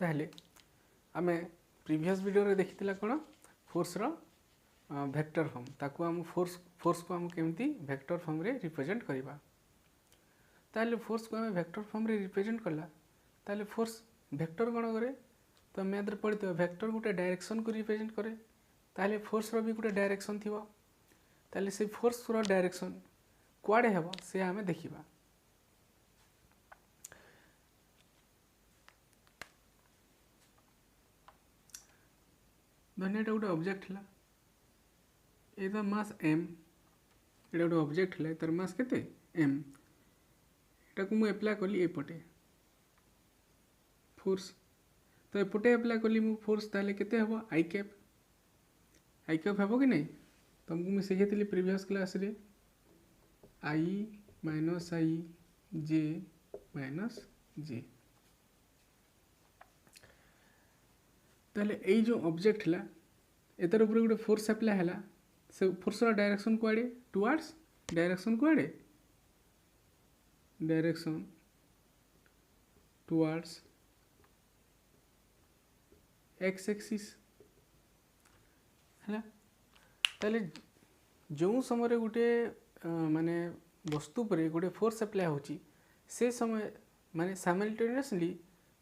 ताहले आमे previous video रे देखिथिला कोन फोर्स रो वेक्टर फॉर्म ताको हम फोर्स को हम केमती वेक्टर फॉर्म रे रिप्रेजेंट करबा। ताहले फोर्स को हम वेक्टर फॉर्म रे रिप्रेजेंट करला ताहले फोर्स वेक्टर कोन करे तो मैथ रे पढ़ितो वेक्टर गुटे डायरेक्शन को रिप्रेजेंट करे ताहले फोर्स रो भी गुटे डायरेक्शन थिबो ताहले से फोर्स रो डायरेक्शन कुआडे हेबो से हमें देखिबा। धन्य गोटे ऑब्जेक्ट है ये मास एम एटा गोटे ऑब्जेक्ट है तार मास केते एम एटा को मु अप्लाई कली एपटे फोर्स तो एपटे अप्लाई कली मु फोर्स ताले केते हबो आई कैप हेबो कि नहीं तुमको मुझे सिखाई प्रीवियस क्लास रे आई माइनस आई जे माइनस जे ताले यही जो ऑब्जेक्ट है एतर ऊपर गोटे फोर्स अप्लाई है से फोर्स डायरेक्शन कुआडे टुवर्ड्स डायरेक्शन कुआडे डायरेक्शन टुवर्ड्स एक्स एक्सिस है ताले जो समय गोटे माने वस्तु पर गोटे फोर्स अप्लाई होची से समय माने साइमल्टेनियसली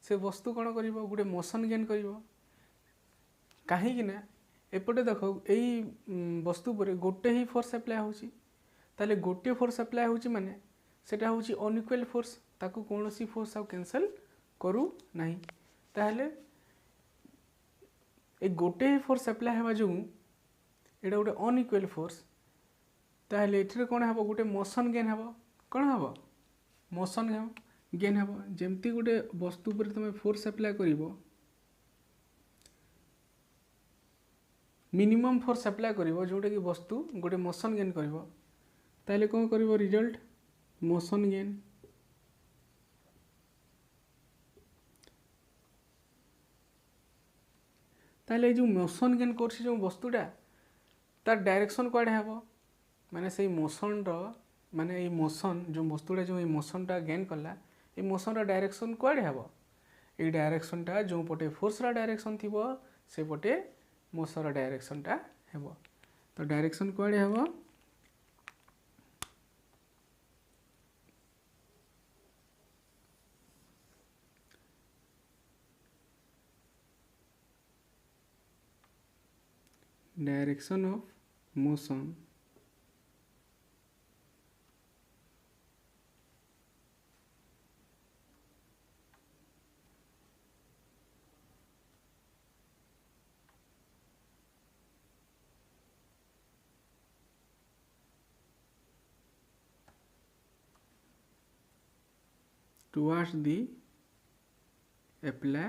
से वस्तु कौन कर गोटे मोशन गेन कर कहीं ना एपटे देख यही वस्तु पर गोटे ही फोर्स अप्लाई होची ताले गोटे फोर्स अप्लाई होची माने सेटा होची अनइक्वल फोर्स ताको कौन सी फोर्स आउ कैंसल करू नहीं ताहले ए गोटे ही फोर्स अप्लाई हेबा जो एटा गोटे अनइक्वल फोर्स ताहले एठरे कौन हेबो गोटे मोशन गेन हेबो कौन हेबो मोशन गेन हेबो जेमती गोटे वस्तु पर तुम फोर्स अप्लाई करिवो मिनिमम फोर्स अप्लाई करिवो जोटा कि वस्तु गोटे मोशन गेन करिवो ताहले कौन करिवो रिजल्ट मोशन गेन ताहले जो मोशन गेन करछि जो वस्तुटा तार डायरेक्शन कुआडे हेबो माने से मोशन रो माने ये मोशन जो वस्तुटा जो मोशनटा गेन कला ये मोशन रो डायरेक्शन कुआडे हेबो ये डायरेक्शनटा जो पटे फोर्स रो डायरेक्शन थिबो से पटे मोशन रो डायरेक्शनटा हेबो तो डायरेक्शन कुआडे हेबो direction of motion towards the apply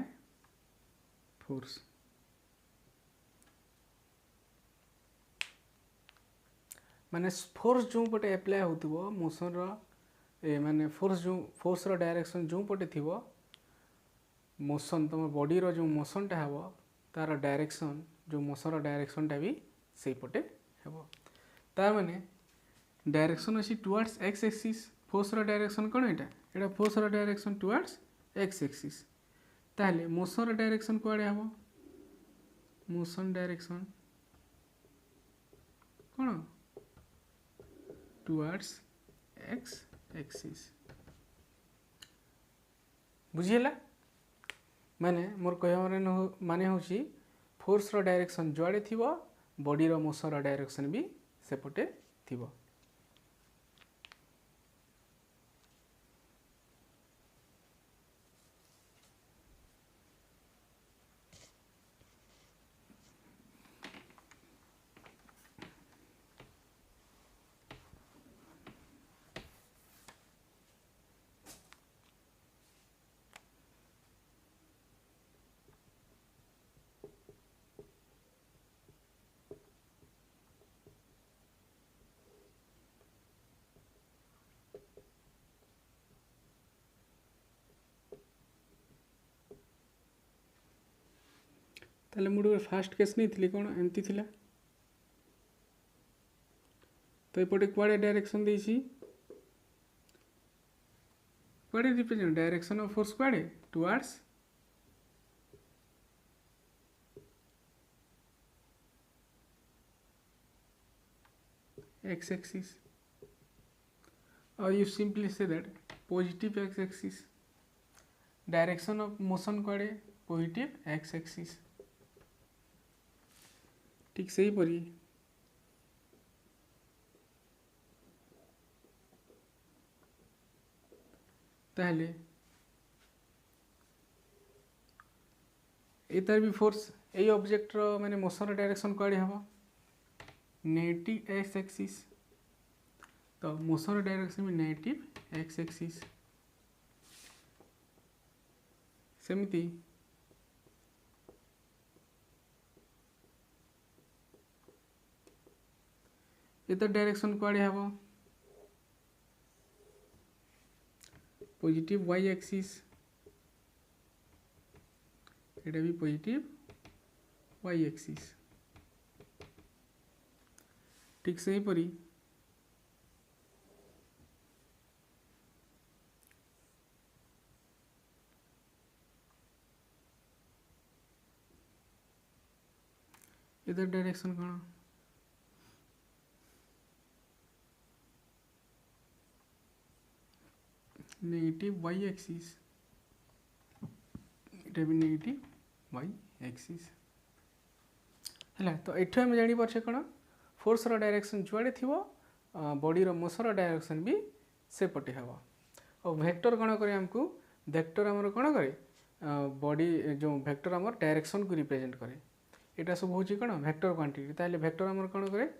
force माने फोर्स जो पटे अप्लाई होतिबो मोशन रो ए माने फोर्स रो डायरेक्शन जो पटे थिबो मोशन तुम बॉडी रो जो मोशन टा हेबो तार डायरेक्शन जो मोशन रो डायरेक्शन टा भी सेही पटे हेबो ता माने डायरेक्शन अछि टुवर्ड्स एक्स एक्सिस फोर्स रो डायरेक्शन कोन एटा फोर्स रो डायरेक्शन टुवर्ड्स एक्स एक्सिस ताहले मोशन रो डायरेक्शन कुआडे हेबो मोशन डायरेक्शन कोन टुवर्ड्स एक्स एक्सिस बुझिला माने मोर कहया माने होची फोर्स रो डायरेक्शन जुआडे थिबो बॉडी रो मोशन रो डायरेक्शन भी सेपटे थिबो। ताले मुझे फास्ट केस नहीं थी कौन एमती थिला तो एपटे कुआडे डायरेक्शन देसी कुआडे रिप्रेजेंट डायरेक्शन ऑफ फोर्स कुआडे towards x axis, or you simply say that positive x axis, direction of motion कुआड़े positive x axis। ठीक सही परी ताहले एतार भी फोर्स ए ऑब्जेक्ट रो माने मोशन रो डायरेक्शन कुआड़े हबो नेगेटिव एक्स एक्सिस, तो मोशन रो डायरेक्शन में नेगेटिव एक्स एक्सिस। सेमती एतार डायरेक्शन कुआड़े हबो पॉजिटिव वाई एक्सिस, एटा भी पॉजिटिव वाई एक्सिस। ठीक से परी इधर डायरेक्शन कौन नेगेटिव वाई एक्सिस, एटा भी नेगेटिव वाई एक्सिस है। तो ये आम जापर कौन फोर्स रो डायरेक्शन जुआड़े थी बॉडी रो मोशन रो डायरेक्शन भी से पटे हम। और वेक्टर कौन करे आमको वेक्टर आमर कौन करे बॉडी जो वेक्टर आमर डायरेक्शन को रिप्रेजेंट करे। यहाँ सब हूँ कौन वेक्टर क्वांटिटी, ताहले वेक्टर आमर कौन करे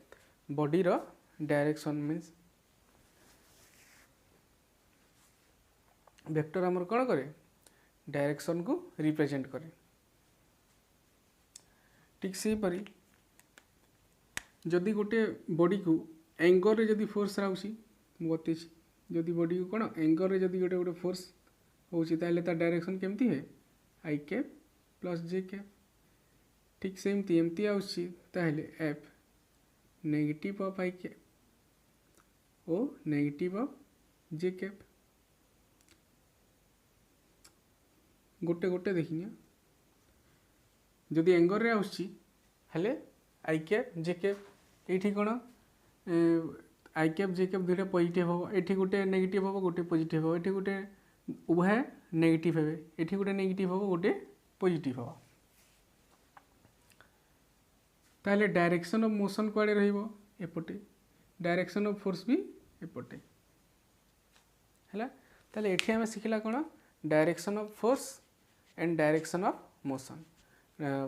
बॉडी रो डायरेक्शन मीन्स वेक्टर आमर कौन करे डायरेक्शन को रिप्रेजेंट करे। ठीक से परी जदि गोटे बॉडी को एंगल रे जदि फोर्स आउची बते जदि बॉडी को कौन एंगल रे जदि गोटे गोटे फोर्स होची ताहले तार डायरेक्शन केमती है I cap plus J cap. ठीक सेमती एमती आउची ताहले F negative of I cap ओ नेगेटिव ऑफ जे कैप। गोटे गोटे देखिए जदि एंगल रे आउची हेले आई कैप जे कैप, ये कौन आई कैप जे कैप दुटा पॉजिटिव हम, ये गोटे नेगेटिव हम गोटे पॉजिटिव हम, ये गोटे उभय नेगेटिव हे, ये गोटे नेगेटिव हम गोटे पॉजिटिव हम। ताहले डायरेक्शन ऑफ मोशन कुआड़े रहिबो एपटे, डायरेक्शन ऑफ फोर्स भी एपटे हैला। ताहले एठी हमें सिखला कौन direction of force and direction of motion.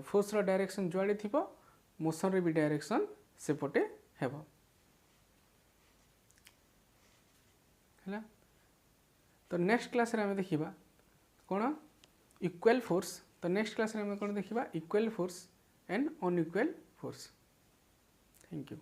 Force रो डायरेक्शन जुआड़े थी मोशन रे भी डायरेक्शन सेपटे हेबो हैला। तो नेक्स्ट क्लास रे हमें देखिबा कौन इक्वल फोर्स। तो नेक्स्ट क्लास रे हमें कौन देखिबा equal force and unequal force. Thank you.